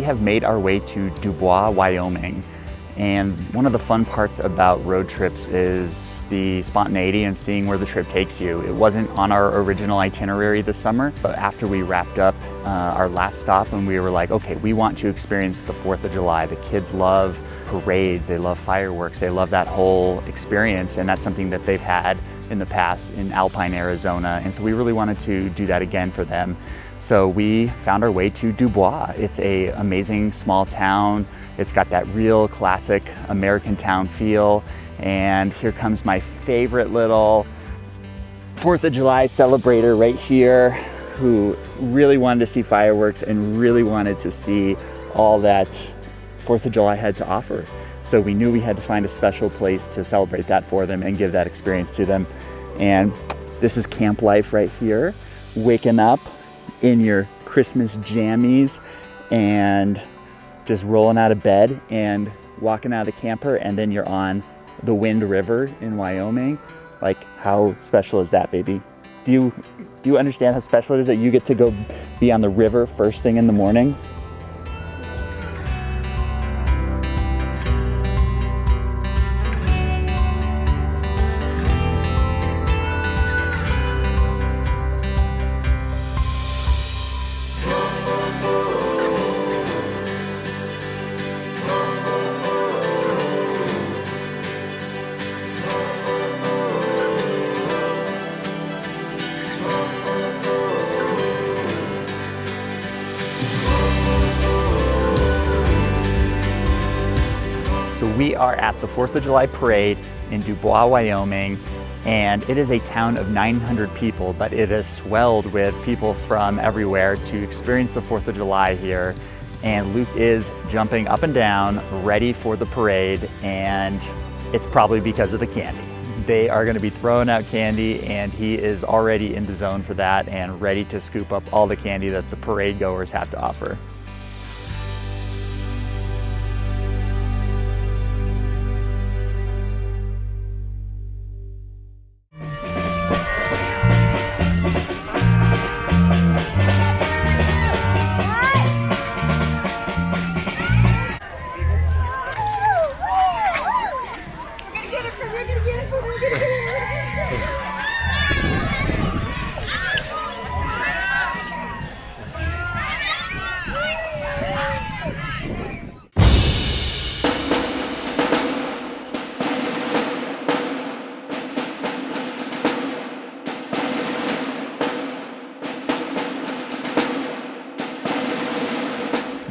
have made our way to Dubois, Wyoming. And one of the fun parts about road trips is the spontaneity and seeing where the trip takes you. It wasn't on our original itinerary this summer, but after we wrapped up our last stop and we were like, okay, we want to experience the 4th of July. The kids love parades, they love fireworks, they love that whole experience, and that's something that they've had in the past in Alpine, Arizona. And so we really wanted to do that again for them. So we found our way to Dubois. It's an amazing small town. It's got that real classic American town feel. And here comes my favorite little 4th of July celebrator right here, who really wanted to see fireworks and really wanted to see all that 4th of July had to offer. So we knew we had to find a special place to celebrate that for them and give that experience to them. And this is camp life right here, waking up in your Christmas jammies and just rolling out of bed and walking out of the camper, and then you're on the Wind River in Wyoming. Like, how special is that, baby? Do you understand how special it is that you get to go be on the river first thing in the morning? So we are at the 4th of July parade in Dubois, Wyoming, and it is a town of 900 people, but it is swelled with people from everywhere to experience the 4th of July here. And Luke is jumping up and down, ready for the parade, and it's probably because of the candy. They are going to be throwing out candy, and he is already in the zone for that and ready to scoop up all the candy that the parade goers have to offer.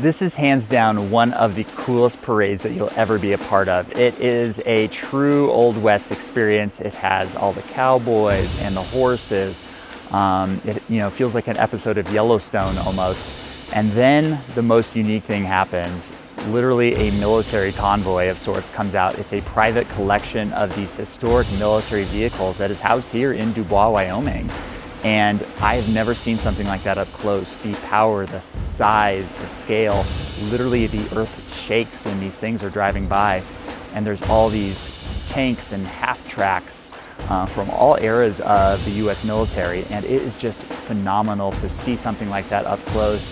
This is hands down one of the coolest parades that you'll ever be a part of. It is a true Old West experience. It has all the cowboys and the horses. It feels like an episode of Yellowstone almost. And then the most unique thing happens. Literally a military convoy of sorts comes out. It's a private collection of these historic military vehicles that is housed here in Dubois, Wyoming. And I've never seen something like that up close. The power, the size, the scale, literally the earth shakes when these things are driving by. And there's all these tanks and half tracks from all eras of the US military. And it is just phenomenal to see something like that up close.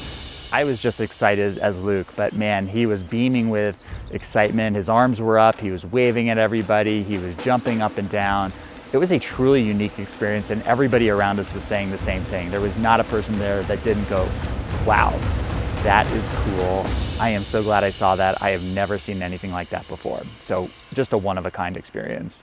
I was just excited as Luke, but man, he was beaming with excitement. His arms were up, he was waving at everybody, he was jumping up and down. It was a truly unique experience, and everybody around us was saying the same thing. There was not a person there that didn't go, wow, that is cool. I am so glad I saw that. I have never seen anything like that before. So just a one-of-a-kind experience.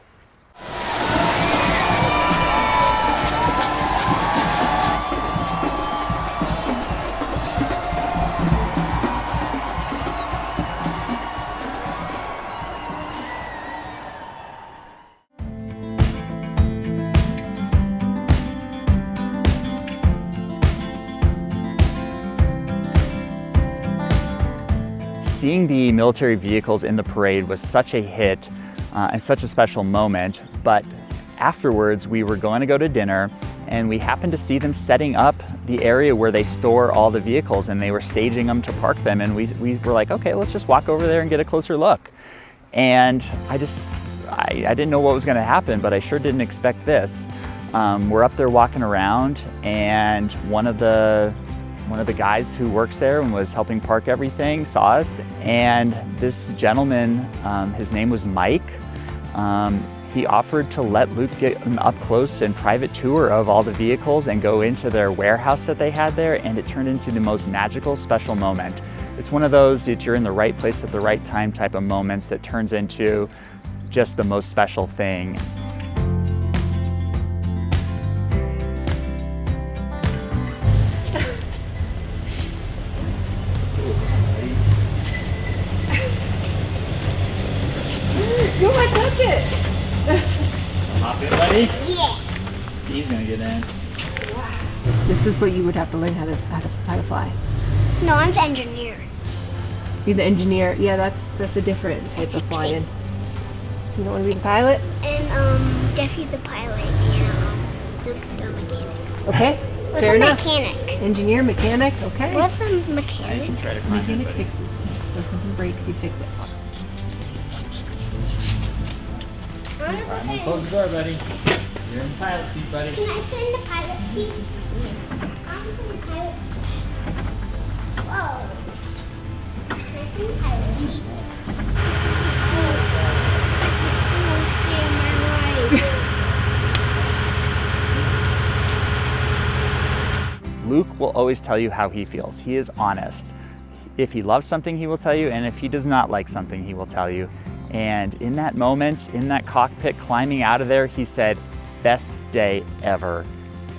Seeing the military vehicles in the parade was such a hit and such a special moment, but afterwards we were going to go to dinner and we happened to see them setting up the area where they store all the vehicles, and they were staging them to park them, and we were like, okay, let's just walk over there and get a closer look. And I didn't know what was going to happen, but I sure didn't expect this. We're up there walking around, and one of the one of the guys who works there and was helping park everything saw us, and this gentleman, his name was Mike, he offered to let Luke get an up-close and private tour of all the vehicles and go into their warehouse that they had there, and it turned into the most magical, special moment. It's one of those that you're in the right place at the right time type of moments that turns into just the most special thing. You want to touch it? Hop in, buddy? Yeah. He's gonna get in. Wow. This is what you would have to learn how to fly. No, I'm the engineer. You're the engineer. Yeah, that's a different type of flying. You don't want to be the pilot? And Jeffy's the pilot and Luke's the mechanic. Okay. What's Fair a enough. mechanic? Engineer, mechanic. Okay. What's a Now you mechanic? can try to climb in, Mechanic buddy. fixes things. So if something breaks, you fix it. I'm gonna close the door, buddy. You're in the pilot seat, buddy. Can I sit in the pilot seat? I'm in the pilot seat. Whoa. Can I sit in the pilot seat? Luke will always tell you how he feels. He is honest. If he loves something, he will tell you, and if he does not like something, he will tell you. And in that moment, in that cockpit, climbing out of there, he said, best day ever.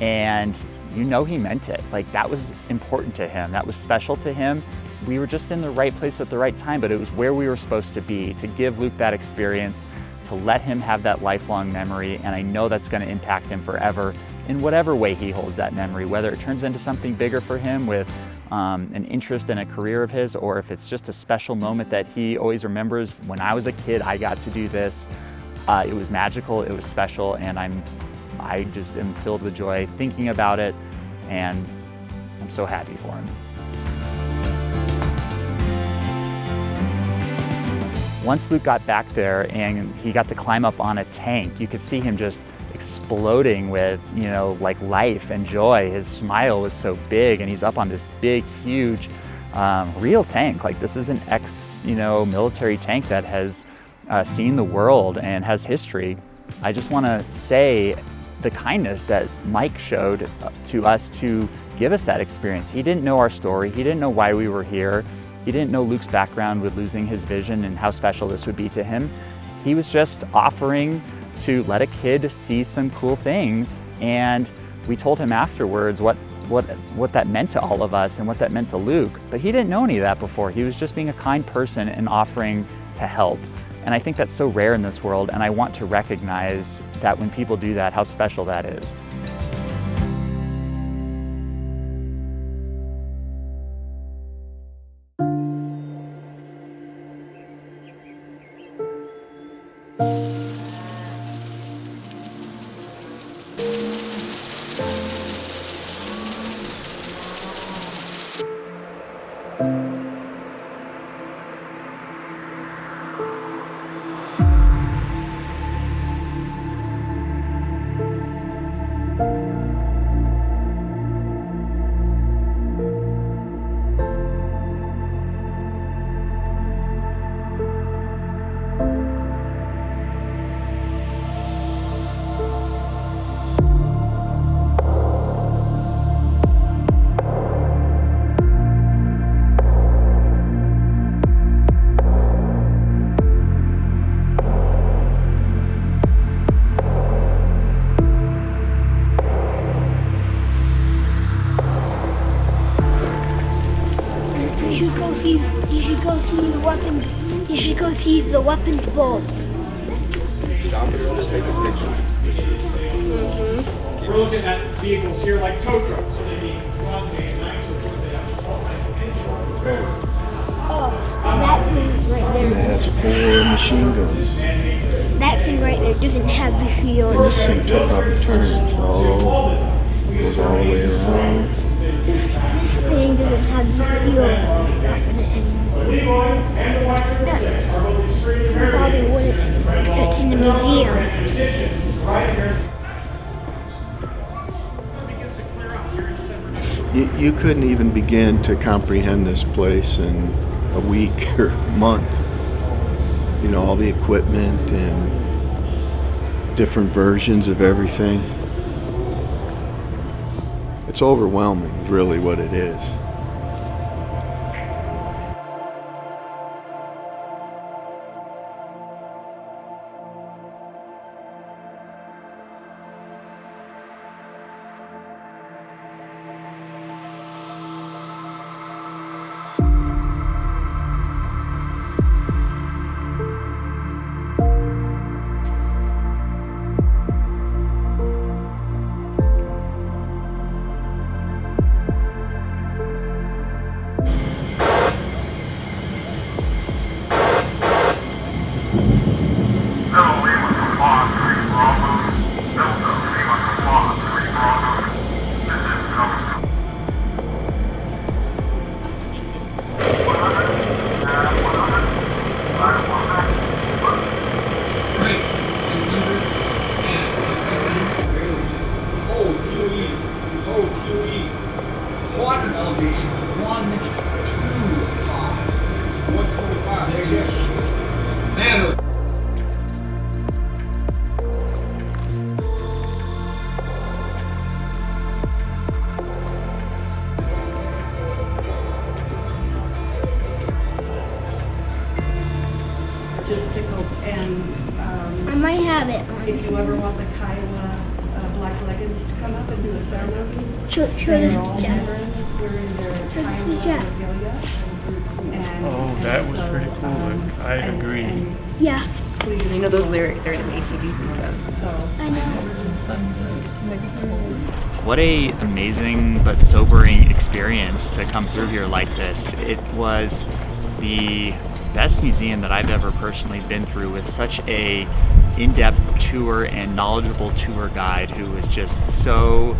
And you know he meant it. Like, that was important to him. That was special to him. We were just in the right place at the right time, but it was where we were supposed to be, to give Luke that experience, to let him have that lifelong memory. And I know that's gonna impact him forever in whatever way he holds that memory, whether it turns into something bigger for him with an interest in a career of his, or if it's just a special moment that he always remembers. When I was a kid, I got to do this. It was magical, it was special, and I just am filled with joy thinking about it, and I'm so happy for him. Once Luke got back there and he got to climb up on a tank, you could see him just exploding with, you know, like life and joy. His smile was so big, and he's up on this big, huge, real tank. Like, this is an military tank that has seen the world and has history. I just want to say the kindness that Mike showed to us to give us that experience. He didn't know our story. He didn't know why we were here. He didn't know Luke's background with losing his vision and how special this would be to him. He was just offering to let a kid see some cool things, and we told him afterwards what that meant to all of us and what that meant to Luke. But he didn't know any of that before. He was just being a kind person and offering to help. And I think that's so rare in this world, and I want to recognize that when people do that, how special that is. You should go see the weapons board. Stop it and just take a picture. We're looking at vehicles here like tow trucks, so they need Broadway and Axle, they have all kinds of engines. Oh, that thing right It there. has 4 machine guns. That thing right there doesn't have the field. This thing took off and turns goes all the way around. This thing doesn't have the field and stuff in it anymore. And watch your 6 are both extremely Probably wouldn't. It's in the museum. right here. Begins to clear out here in December. You couldn't even begin to comprehend this place in a week or month. You know, all the equipment and different versions of everything. It's overwhelming, really, what it is. Just tickled, and I might have it on. if you ever want the Kiowa Black Leggings to come up and do a ceremony, Show they're all this, Jeff. veterans wearing their Kiowa Jeff. regalia. And, Oh, that was pretty cool. I agree. Yeah, You know those lyrics are in ACDC stuff. So, I know. What a amazing but sobering experience to come through here like this. It was the best museum that I've ever personally been through, with such a in-depth tour and knowledgeable tour guide who was just so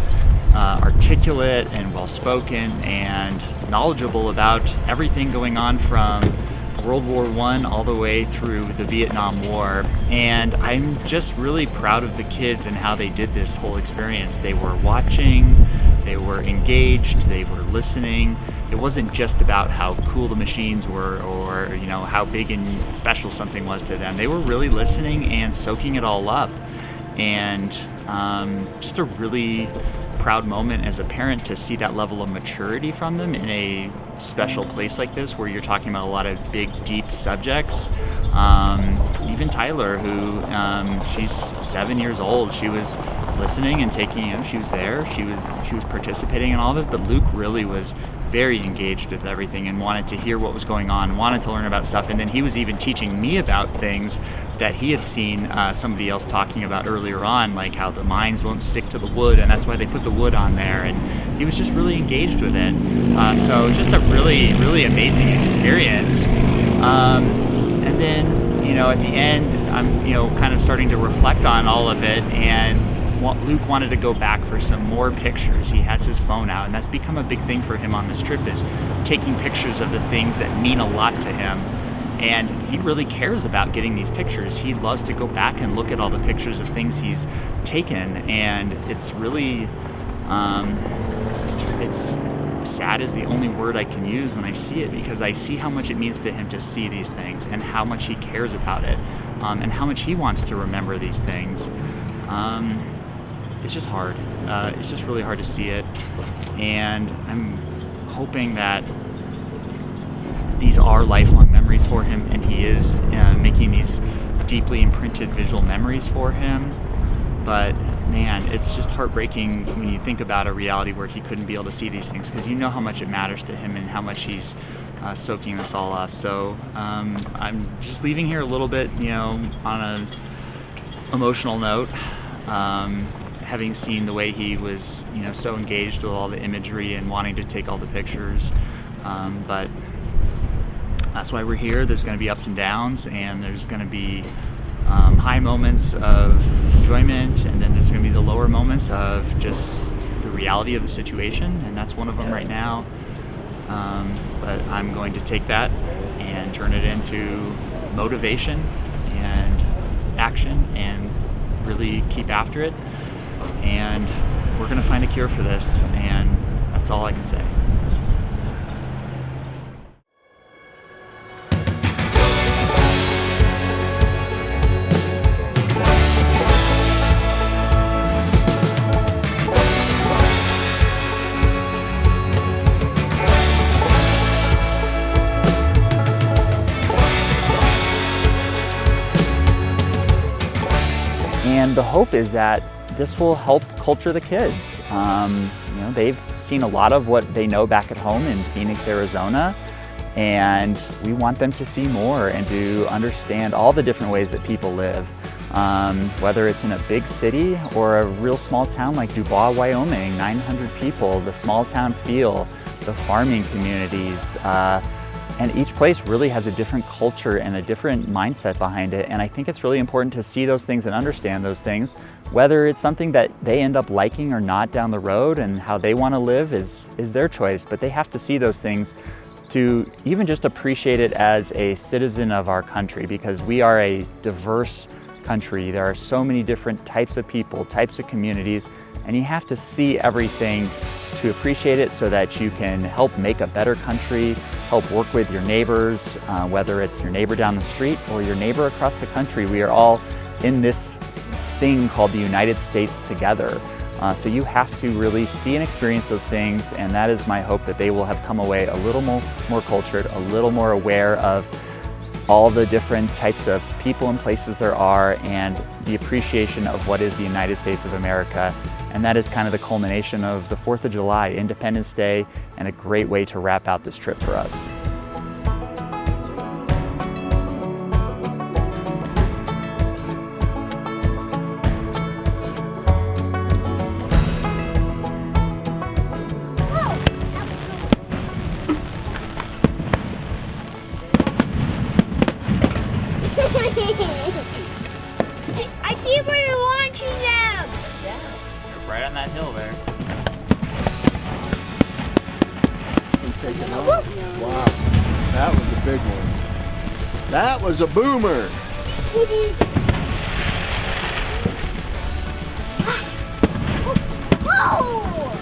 articulate and well-spoken and knowledgeable about everything going on from World War I all the way through the Vietnam War. And I'm just really proud of the kids and how they did this whole experience. They were watching, they were engaged, they were listening. It wasn't just about how cool the machines were, or you know, how big and special something was to them. They were really listening and soaking it all up. And just a really proud moment as a parent to see that level of maturity from them in a special place like this, where you're talking about a lot of big, deep subjects. Even Tyler, who she's 7 years old, she was listening and taking, you know, she was there, she was participating in all of it. But Luke really was very engaged with everything and wanted to hear what was going on, wanted to learn about stuff. And then he was even teaching me about things that he had seen somebody else talking about earlier on, like how the mines won't stick to the wood, and that's why they put the wood on there. And he was just really engaged with it. So it was just a really, really amazing experience. And then, you know, at the end, I'm, you know, kind of starting to reflect on all of it, and Luke wanted to go back for some more pictures. He has his phone out, and that's become a big thing for him on this trip, is taking pictures of the things that mean a lot to him. And he really cares about getting these pictures. He loves to go back and look at all the pictures of things he's taken, and it's really, it's sad is the only word I can use when I see it, because I see how much it means to him to see these things, and how much he cares about it, and how much he wants to remember these things. It's just hard. It's just really hard to see it, and I'm hoping that these are lifelong memories for him, and he is making these deeply imprinted visual memories for him. But man, it's just heartbreaking when you think about a reality where he couldn't be able to see these things, because you know how much it matters to him and how much he's soaking this all up. So I'm just leaving here a little bit, you know, on an emotional note. Having seen the way he was, you know, so engaged with all the imagery and wanting to take all the pictures. But that's why we're here. There's going to be ups and downs, and there's going to be high moments of enjoyment, and then there's going to be the lower moments of just the reality of the situation, and that's one of them right now. But I'm going to take that and turn it into motivation and action, and really keep after it. And we're going to find a cure for this, and That's all I can say. And the hope is that this will help culture the kids. You know, they've seen a lot of what they know back at home in Phoenix, Arizona, and we want them to see more and to understand all the different ways that people live. Whether it's in a big city or a real small town like Dubois, Wyoming, 900 people, the small town feel, the farming communities, and each place really has a different culture and a different mindset behind it. And I think it's really important to see those things and understand those things, whether it's something that they end up liking or not down the road, and how they want to live is their choice. But they have to see those things to even just appreciate it as a citizen of our country, because we are a diverse country. There are so many different types of people, types of communities, and you have to see everything to appreciate it so that you can help make a better country, help work with your neighbors, whether it's your neighbor down the street or your neighbor across the country. We are all in this thing called the United States together. So you have to really see and experience those things, and that is my hope, that they will have come away a little more cultured, a little more aware of all the different types of people and places there are, and the appreciation of what is the United States of America. And that is kind of the culmination of the 4th of July, Independence Day, and a great way to wrap out this trip for us. I see where you're launching them! Right on that hill there. Take it off. Wow, that was a big one. That was a boomer. Whoa!